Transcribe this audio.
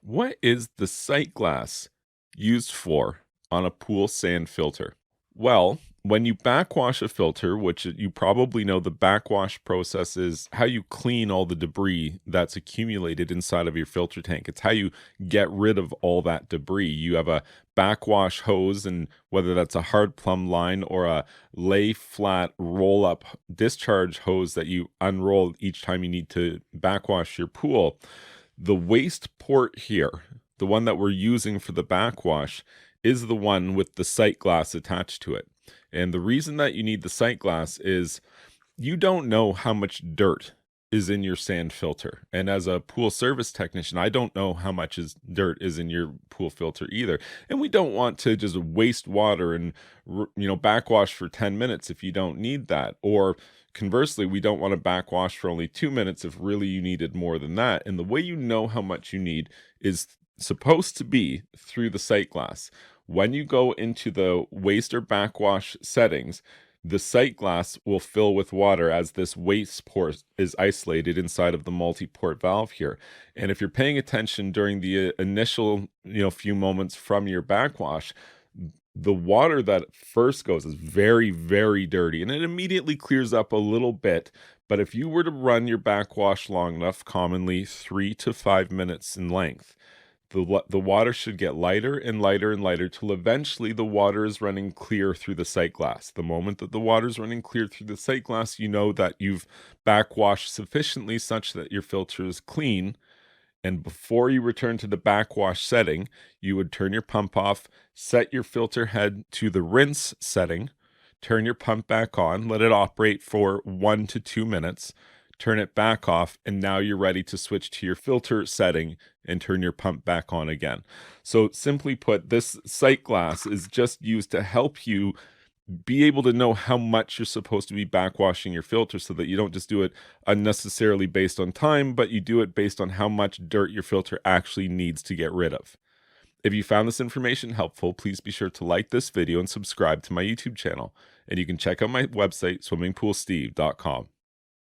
What is the sight glass used for on a pool sand filter? Well, when you backwash a filter, which you probably know the backwash process is how you clean all the debris that's accumulated inside of your filter tank. It's how you get rid of all that debris. You have a backwash hose, and whether that's a hard plumb line or a lay flat roll up discharge hose that you unroll each time you need to backwash your pool. The waste port here, the one that we're using for the backwash, is the one with the sight glass attached to it. And the reason that you need the sight glass is you don't know how much dirt is in your sand filter. And as a pool service technician, I don't know how much dirt is in your pool filter either. And we don't want to just waste water and backwash for 10 minutes if you don't need that. Or conversely, we don't want to backwash for only 2 minutes if really you needed more than that. And the way you know how much you need is supposed to be through the sight glass. When you go into the waste or backwash settings, the sight glass will fill with water as this waste port is isolated inside of the multi-port valve here. And if you're paying attention during the initial, few moments from your backwash, the water that first goes is very, very dirty, and it immediately clears up a little bit. But if you were to run your backwash long enough, commonly 3 to 5 minutes in length, the water should get lighter and lighter and lighter till eventually the water is running clear through the sight glass. The moment that the water is running clear through the sight glass, you know that you've backwashed sufficiently such that your filter is clean. And before you return to the backwash setting, you would turn your pump off, set your filter head to the rinse setting, turn your pump back on, let it operate for 1 to 2 minutes, turn it back off, and now you're ready to switch to your filter setting and turn your pump back on again. So simply put, this sight glass is just used to help you be able to know how much you're supposed to be backwashing your filter so that you don't just do it unnecessarily based on time, but you do it based on how much dirt your filter actually needs to get rid of. If you found this information helpful, please be sure to like this video and subscribe to my YouTube channel. And you can check out my website, swimmingpoolsteve.com.